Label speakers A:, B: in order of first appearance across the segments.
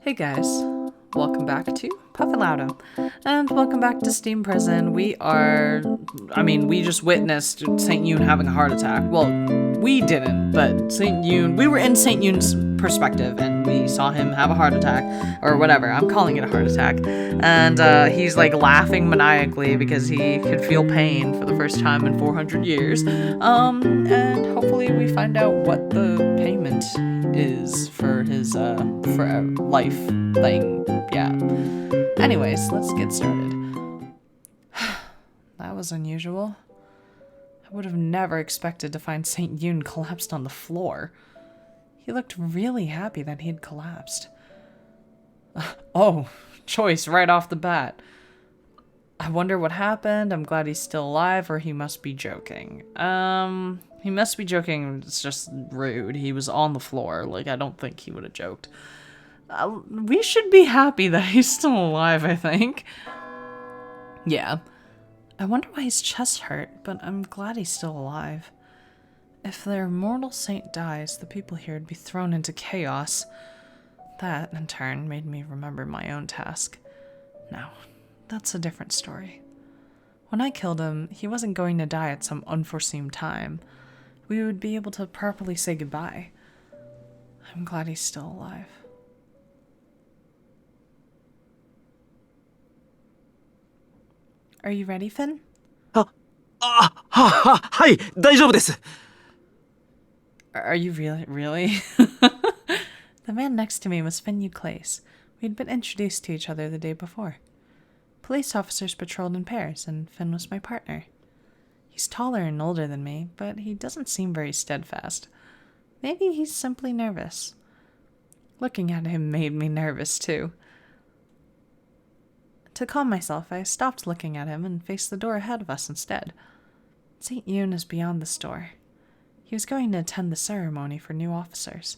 A: Hey guys, welcome back to Puff and Laudo, and welcome back to Steam Prison. We just witnessed St. Yune having a heart attack. Well, we didn't, but we were in St. Yune's perspective, and we saw him have a heart attack, or whatever, I'm calling it a heart attack, and he's like laughing maniacally because he could feel pain for the first time in 400 years, and hopefully we find out what the payment is for his for life thing. Yeah. Anyways, let's get started. That was unusual. I would have never expected to find St. Yune collapsed on the floor. He looked really happy that he had collapsed. Oh, choice right off the bat. I wonder what happened. I'm glad he's still alive, or he must be joking. He must be joking. It's just rude. He was on the floor. Like, I don't think he would have joked. We should be happy that he's still alive, I think. Yeah. I wonder why his chest hurt, but I'm glad he's still alive. If their mortal saint dies, the people here would be thrown into chaos. That, in turn, made me remember my own task. Now, that's a different story. When I killed him, he wasn't going to die at some unforeseen time. We would be able to properly say goodbye. I'm glad he's still alive. Are you ready, Finn?
B: はい、大丈夫です。
A: Are you really? The man next to me was Finn Euclase. We'd been introduced to each other the day before. Police officers patrolled in pairs, and Finn was my partner. He's taller and older than me, but he doesn't seem very steadfast. Maybe he's simply nervous. Looking at him made me nervous, too. To calm myself, I stopped looking at him and faced the door ahead of us instead. St. Yune is beyond this door. He was going to attend the ceremony for new officers.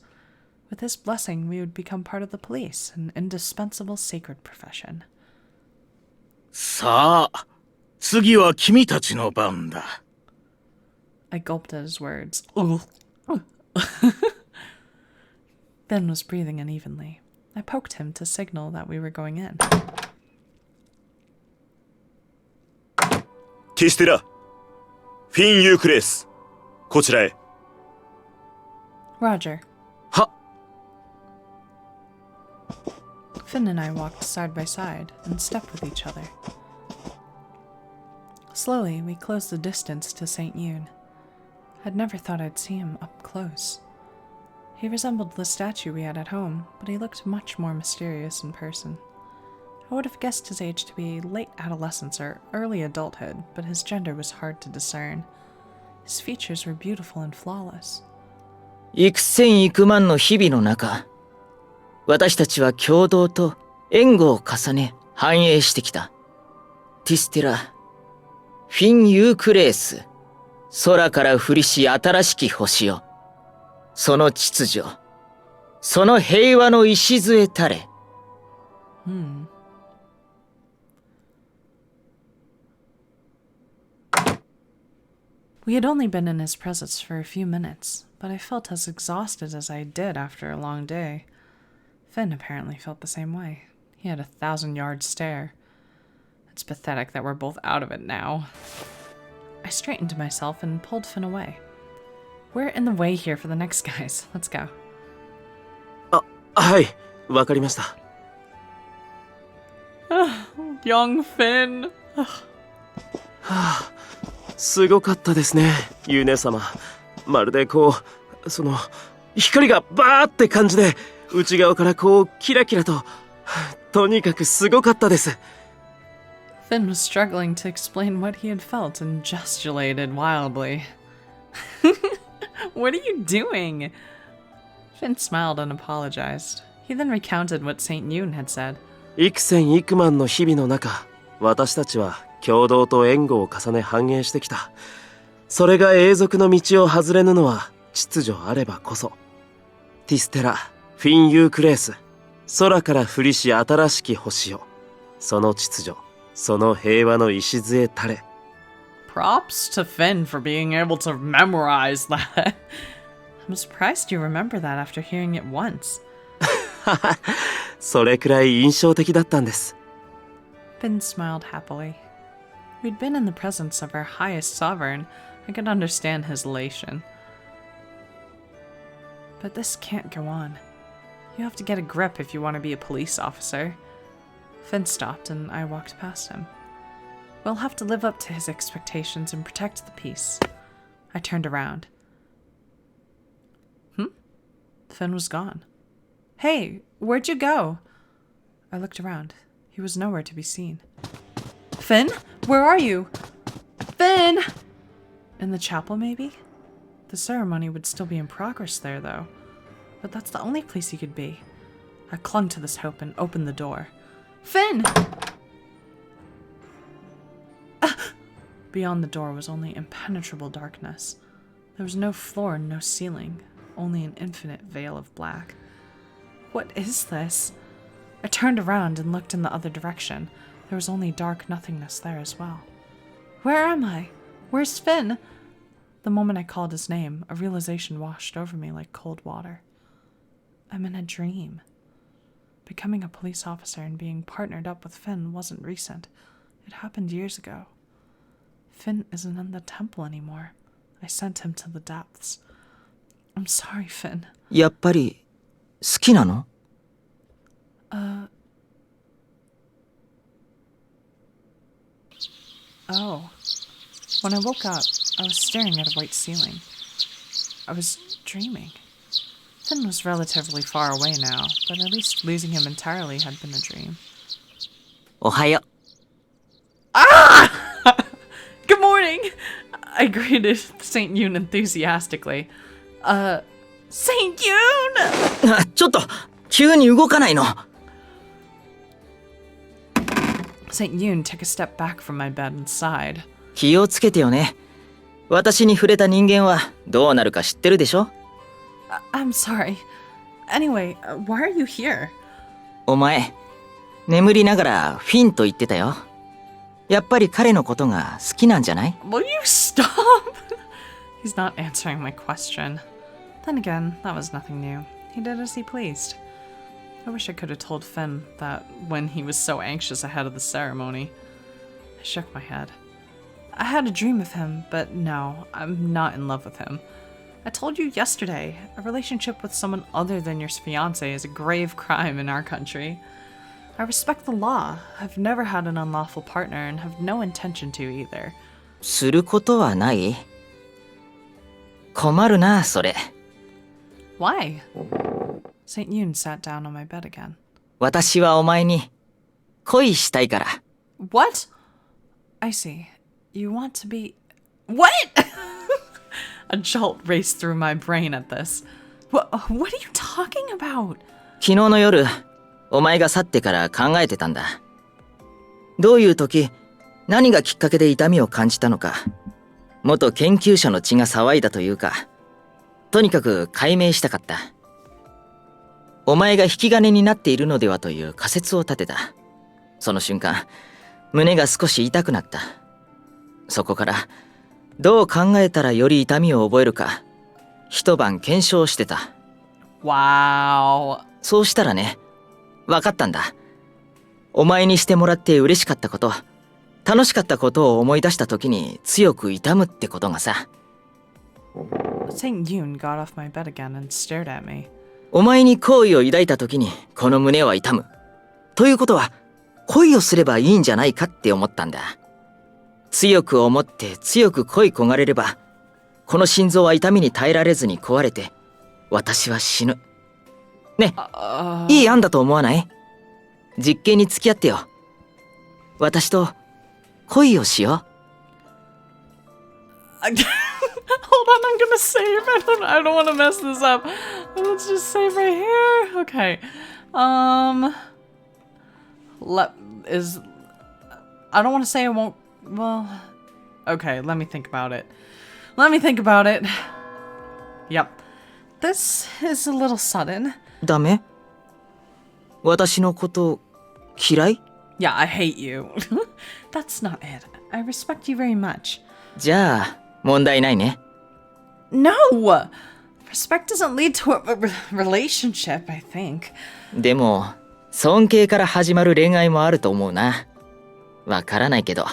A: With his blessing, we would become part of the police, an indispensable sacred profession.
B: さあ、次は君たちの番だ。
A: I gulped at his words. Ben was breathing unevenly. I poked him to signal that we were going in.
C: ティステラ、フィン・ユークレース、こちらへ。
A: Roger.
B: は、
A: Finn and I walked side by side and stepped with each other. Slowly, we closed the distance to St. Yune. I'd never thought I'd see him up close. He resembled the statue we had at home, but he looked much more mysterious in person. I would have guessed his age to be late adolescence or early adulthood, but his gender was hard to discern. His features were beautiful and flawless.
D: 幾千幾万の日々の中、私たちは共同と援護を重ね繁栄してきた。ティステラ、フィン・ユークレース、空から降りし新しき星よ。その秩序、その平和の礎たれ。
A: We had only been in his presence for a few minutes, but I felt as exhausted as I did after a long day. Finn apparently felt the same way. He had a 1,000-yard stare. It's pathetic that we're both out of it now. I straightened myself and pulled Finn away. We're in the way here for the next guys. Let's go.
B: あ、はい、わかりました。
A: Young Finn.
B: すごかったですね、ユーネ様。まるでこう、光がバーって感じで、内側からこうキラキラと、とにかくすごかったです。
A: Finn was struggling to explain what he had felt and gesticulated wildly. What are you doing? Finn smiled and apologized. He then recounted what St. Yune had said.
B: 幾千幾万の日々の中、私たちは共同と援護を重ね繁栄してきた。それが永続の道を外れぬのは秩序あればこそ。ティステラ、フィン・ユークレース、空から降りし新しき星よ。その秩序、その平和の礎たれ。
A: Props to Finn for being able to memorize that. I'm surprised you remember that after hearing it once.
B: それくらい印象的だったんです。
A: Finn smiled happily. We'd been in the presence of our highest sovereign. I could understand his elation. But this can't go on. You have to get a grip if you want to be a police officer. Finn stopped and I walked past him. We'll have to live up to his expectations and protect the peace. I turned around. Finn was gone. Hey, where'd you go? I looked around. He was nowhere to be seen. Finn? Where are you? Finn! In the chapel, maybe? The ceremony would still be in progress there, though. But that's the only place he could be. I clung to this hope and opened the door. Finn! Beyond the door was only impenetrable darkness. There was no floor and no ceiling, only an infinite veil of black. What is this? I turned around and looked in the other direction. There was only dark nothingness there as well. Where am I? Where's Finn? The moment I called his name, a realization washed over me like cold water. I'm in a dream. Becoming a police officer and being partnered up with Finn wasn't recent. It happened years ago. Finn isn't in the temple anymore. I sent him to the depths. I'm sorry, Finn.
D: やっぱり好きなの？
A: Oh. When I woke up, I was staring at a white ceiling. I was dreaming. Finn was relatively far away now, but at least losing him entirely had been a dream.
D: おはよ
A: Good morning! I greeted St. Yune enthusiastically. St. Yune!
D: う。ちょっと急に動かないの。
A: St. Yune took a step back from my bed and sighed.
D: 気をつけてよね。私に触れた人間はどうなるか知ってるでしょ？
A: I'm sorry. Anyway, why are you here?
D: お前、眠りながらフィンと言ってたよ。やっぱり彼のことが好きなんじゃない？
A: Will you stop? He's not answering my question. Then again, that was nothing new. He did as he pleased. I wish I could have told Finn that when he was so anxious ahead of the ceremony. I shook my head. I had a dream of him, but no, I'm not in love with him. I told you yesterday, a relationship with someone other than your fiancé is a grave crime in our country. I respect the law. I've never had an unlawful partner and have no intention to either.
D: することはない？困るな、それ。
A: Why? St. Yune sat down on my bed again.
D: 私はお前に恋したいから。
A: What? I see. You want to be... What? A jolt raced through my brain at this. What are you talking about?
D: 昨日の夜、お前が去ってから考えてたんだ。どういう時、何がきっかけで痛みを感じたのか、元研究者の血が騒いだというか、とにかく解明したかった。お前が引き金になっているのではという仮説を立てた。その瞬間、胸が少し痛くなった。そこから、どう考えたらより痛みを覚えるか、一晩検証してた。
A: Wow.
D: そうしたらね、分かったんだ。お前にしてもらって嬉しかったこと、楽しかったことを思い出した時に強く痛むってことがさ。
A: St. Yune got off my bed again and stared at me.
D: お前に好意を抱いた時にこの胸は痛む。ということは、恋をすればいいんじゃないかって思ったんだ。強く思って強く恋焦がれれば、この心臓は痛みに耐えられずに壊れて、私は死ぬ。ね、いい案だと思わない？実験に付き合ってよ。私と恋をしよう。
A: Hold on, I'm gonna save. I don't want to mess this up. Let's just save right here. Okay. I don't want to say I won't. Well, okay. Let me think about it. Yep. This is a little sudden.
D: ダメ？私のこと嫌い？
A: Yeah, I hate you. That's not it. I respect you very much.
D: じゃあ問題ないね。
A: No! Respect doesn't lead to a relationship, I think.
D: でも尊敬から始まる恋愛もあると思うな。わからないけど。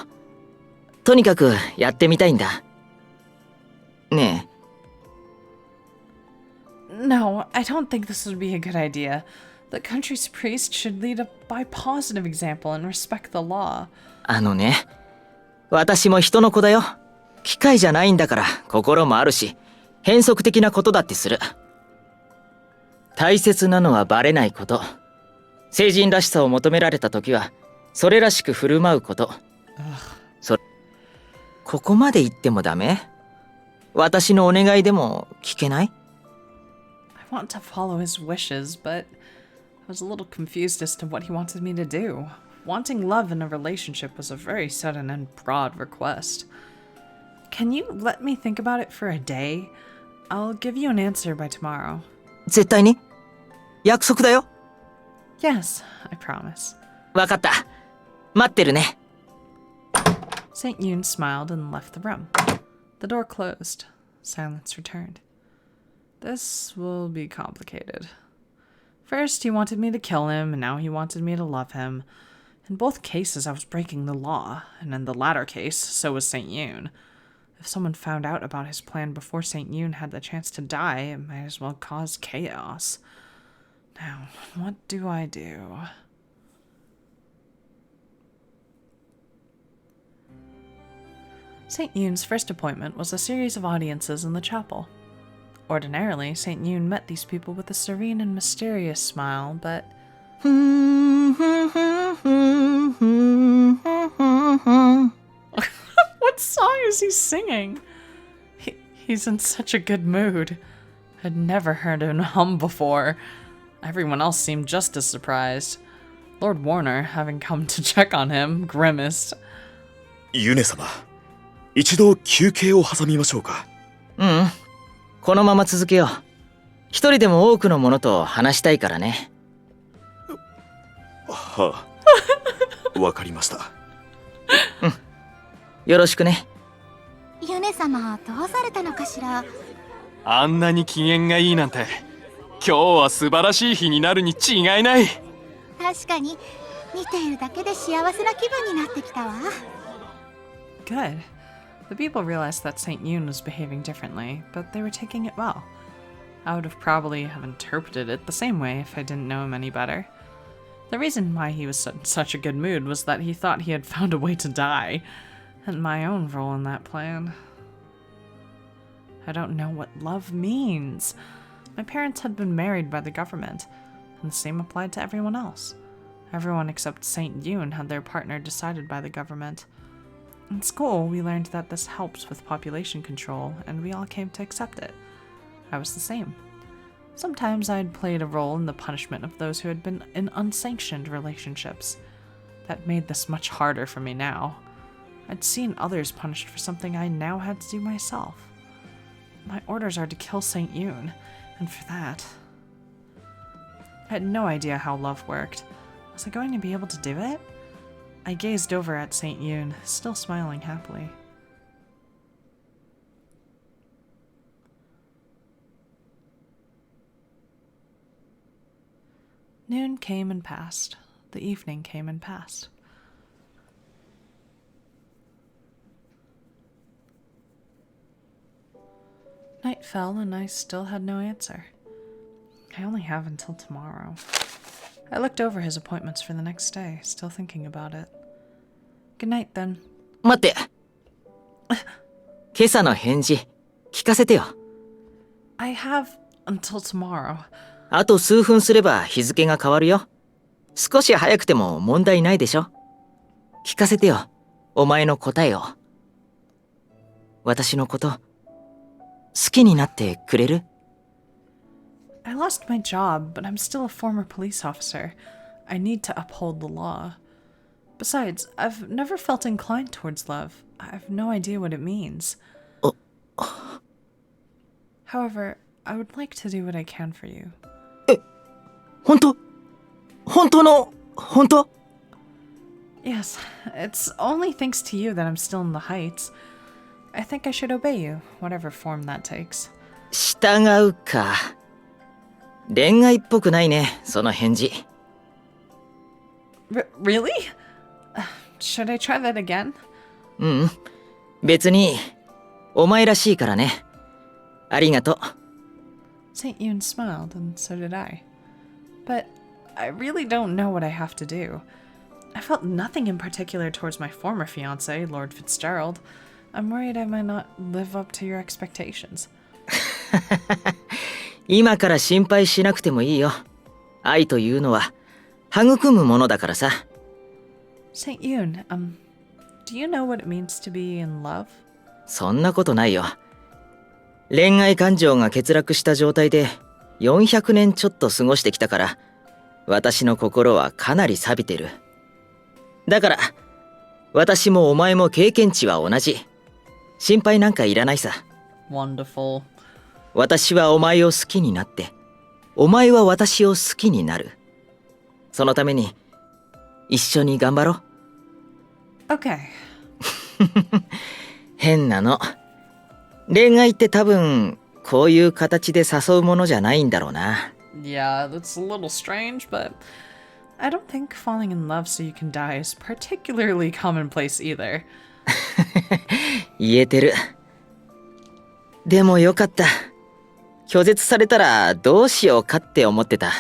D: とにかくやってみたいんだ。ね
A: No, I don't think this would be a good idea. The country's priest should lead by positive example and respect the law.
D: ね、私も人の子だよ。機械じゃないんだから心もあるし、変則的なことだってする。大切なのはバレないこと。成人らしさを求められた時は、それらしく振る舞うこと。ここまで言ってもダメ？私のお願いでも聞けない？
A: I want to follow his wishes, but I was a little confused as to what he wanted me to do. Wanting love in a relationship was a very sudden and broad request. Can you let me think about it for a day? I'll give you an answer by tomorrow.
D: 絶対に？約束だよ。
A: Yes, I promise.
D: わかった。待ってるね。
A: St. Yune smiled and left the room. The door closed. Silence returned. This will be complicated. First, he wanted me to kill him, and now he wanted me to love him. In both cases, I was breaking the law, and in the latter case, so was St. Yune. If someone found out about his plan before St. Yune had the chance to die, it might as well cause chaos. Now, what do I do? St. Yune's first appointment was a series of audiences in the chapel. Ordinarily, St. Yune met these people with a serene and mysterious smile, but... What song is he singing? He's in such a good mood. I'd never heard him hum before. Everyone else seemed just as surprised. Lord Warner, having come to check on him, grimaced.
C: ユネ様、一度休憩を挟みましょうか。
D: このまま続けよう。一人でも多くの者と話したいからね。
C: はあ、わかりました。
D: よろしくね。
E: ユネ様、どうされたのかしら。
F: あんなに機嫌がいいなんて、今日は素晴らしい日になるに違いない。
E: 確かに、見ているだけで幸せな気分になってきたわ。
A: Good. The people realized that St. Yune was behaving differently, but they were taking it well. I would have probably have interpreted it the same way if I didn't know him any better. The reason why he was in such a good mood was that he thought he had found a way to die, and my own role in that plan. I don't know what love means. My parents had been married by the government, and the same applied to everyone else. Everyone except St. Yune had their partner decided by the government. In school, we learned that this helps with population control, and we all came to accept it. I was the same. Sometimes I'd played a role in the punishment of those who had been in unsanctioned relationships. That made this much harder for me now. I'd seen others punished for something I now had to do myself. My orders are to kill St. Yune, and for that... I had no idea how love worked. Was I going to be able to do it? I gazed over at St. Yune, still smiling happily. Noon came and passed. The evening came and passed. Night fell and I still had no answer. I only have until tomorrow. I looked over his appointments for the next day, still thinking about it. Good night, then.
D: 待って。今朝の返事、聞かせてよ。
A: I have until tomorrow.
D: あと数分すれば日付が変わるよ。少し早くても問題ないでしょ。聞かせてよ。お前の答えを。私のこと、好きになってくれる？
A: I lost my job, but I'm still a former police officer. I need to uphold the law. Besides, I've never felt inclined towards love. I have no idea what it means. However, I would like to do what I can for you.
D: 本当？本当の本当？
A: Yes, it's only thanks to you that I'm still in the Heights. I think I should obey you, whatever form that takes.
D: 従うか。恋愛っぽくないね、その返事。
A: Really? Should I try that again?
D: うん、別にお前らしいからね。ありがとう。
A: St. Yune smiled, and so did I. But I really don't know what I have to do. I felt nothing in particular towards my former fiancé, Lord Fitzgerald. I'm worried I might not live up to your expectations.
D: 今から心配しなくてもいいよ。愛というのは育むものだからさ。
A: St. Yune, do you know what it means to be in love?
D: そんなことないよ。恋愛感情が欠落した状態で400年ちょっと過ごしてきたから、私の心はかなり錆びてる。だから私もお前も経験値は同じ。心配なんかいらないさ。
A: Wonderful.
D: 私はお前を好きになって、お前は私を好きになる。そのために一緒に頑張ろう。
A: Okay.
D: 変なの。恋愛って多分こういう形で誘うものじゃないんだろうな。
A: Yeah, that's a little strange, but I don't think falling in love so you can die is particularly commonplace either.
D: 言えてる。でもよかった。拒絶されたらどうしようかって思ってた。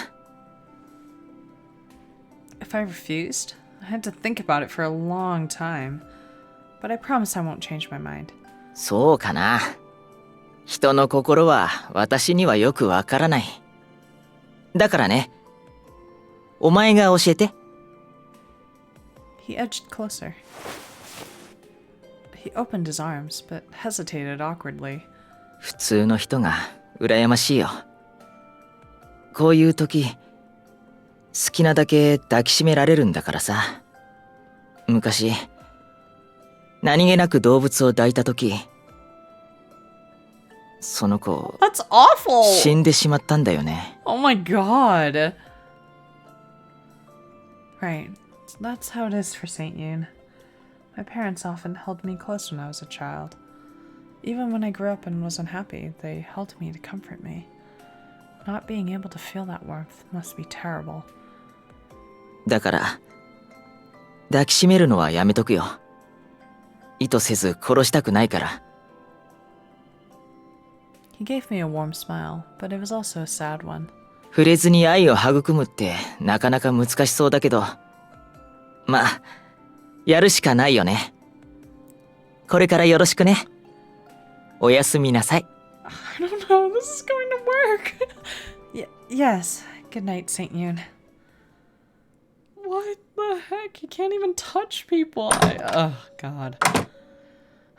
A: If I refused, I had to think about it for a long time. But I promise I won't change my mind.
D: そうかな。人の心は私にはよくわからない。だからね、お前が教えて。
A: He edged closer. He opened his arms, but hesitated awkwardly.
D: 普通の人が羨ましいよ。こういう時、好きなだけ抱きしめられるんだからさ。昔、何気なく動物を抱いた時、その子、
A: That's awful!
D: 死んでしまったんだよね。
A: Oh my god! Right. That's how it is for St. Yune. My parents often held me close when I was a child. Even when I grew up and was unhappy, they held me to comfort me. Not being able to feel that warmth must be terrible.
D: だから、抱きしめるのはやめとくよ。意図せず殺したくないから。
A: He gave me a warm smile, but it was also a sad one.
D: 触れずに愛を育むってなかなか難しそうだけど、まあ、やるしかないよね。これからよろしくね。おやすみなさい。
A: I don't know, this is going to work. Yes. Good night, St. Yune. What the heck? He can't even touch people. Oh, God.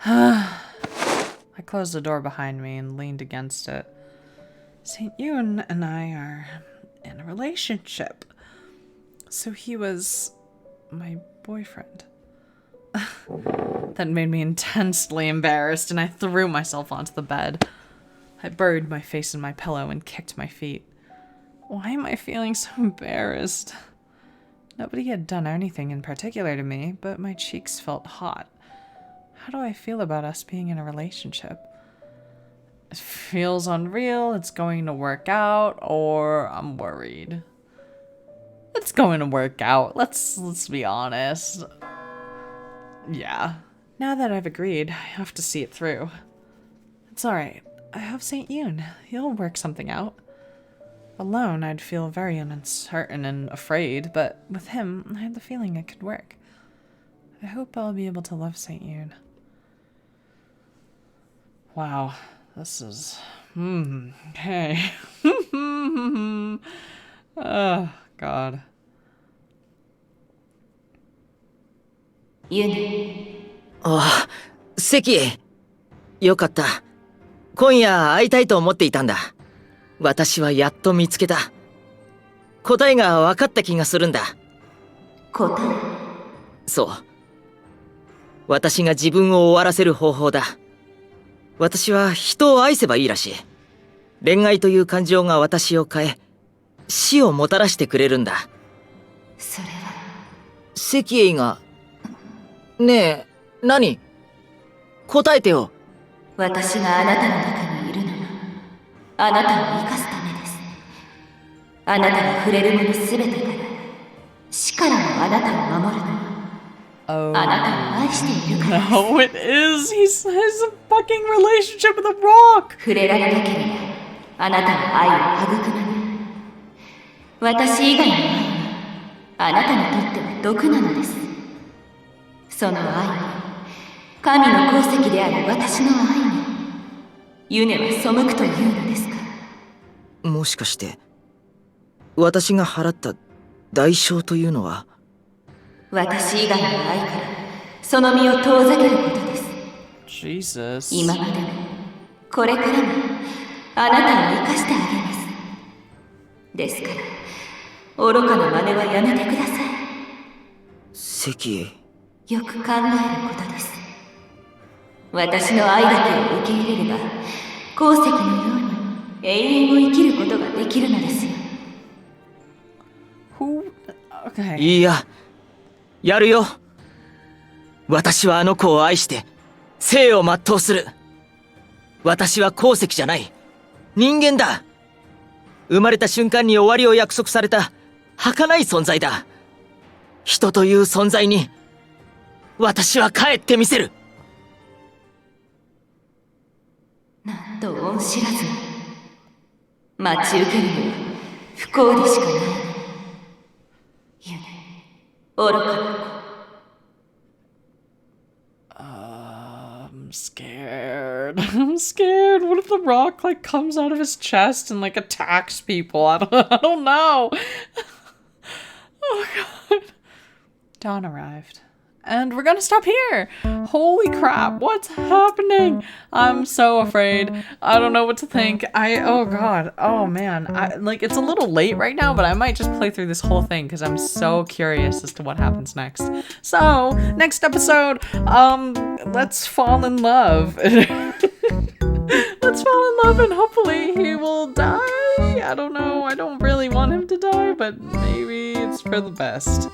A: I closed the door behind me and leaned against it. St. Yune and I are in a relationship. So he was my boyfriend. That made me intensely embarrassed, and I threw myself onto the bed. I buried my face in my pillow and kicked my feet. Why am I feeling so embarrassed? Nobody had done anything in particular to me, but my cheeks felt hot. How do I feel about us being in a relationship? It feels unreal, it's going to work out, or I'm worried. It's going to work out, let's be honest. Yeah. Now that I've agreed, I have to see it through. It's alright. I have St. Yune. He'll work something out. Alone, I'd feel very uncertain and afraid, but with him, I had the feeling it could work. I hope I'll be able to love St. Yune. Wow, this is... okay. Oh, God.
G: ユネ。
D: ああ、関。よかった。今夜会いたいと思っていたんだ。私はやっと見つけた。答えが分かった気がするんだ。
G: 答え？
D: そう。私が自分を終わらせる方法だ。私は人を愛せばいいらしい。恋愛という感情が私を変え、死をもたらしてくれるんだ。
G: それは。
D: 関英が。ねえ、何？答えてよ。
G: 私があなたの中にいるのは、あなたを生かすためです。あなたが触れるものすべてから、死からもあなたを守るのは
A: Oh.
G: あなたを愛しているからです。
A: No, it is. He has a fucking relationship with a rock.
G: 触れられなければあなたの愛を育まない。私以外の愛はあなたにとっては毒なのです。その愛は神の鉱石である私の愛にユネは背くというのですか。
D: もしかして私が払った代償というのは。
G: 私以外の愛からその身を遠ざけることです。
A: Jesus.
G: 今までもこれからもあなたを生かしてあげます。ですから愚かな真似はやめてください。
D: 関
G: よく考えることです。私の愛だけを受け入れれば鉱石のように永遠を生きることができるのですよ。
A: Who? Okay.
D: いいや、やるよ。私はあの子を愛して生を全うする。私は鉱石じゃない、人間だ。生まれた瞬間に終わりを約束された儚い存在だ。人という存在に私は帰ってみせる。
G: なんと恩知らずに待ち受けるのは不幸でしかない。ユネ、愚かな子。
A: I'm scared. I'm scared. What if the rock like comes out of his chest and like attacks people? I don't know. Oh god. Dawn arrived. And we're gonna stop here. Holy crap, what's happening? I'm so afraid. I don't know what to think. Oh god, oh man. Like, it's a little late right now, but I might just play through this whole thing because I'm so curious as to what happens next. So, next episode, let's fall in love. Let's fall in love and hopefully he will die. I don't know. I don't really want him to die, but maybe it's for the best.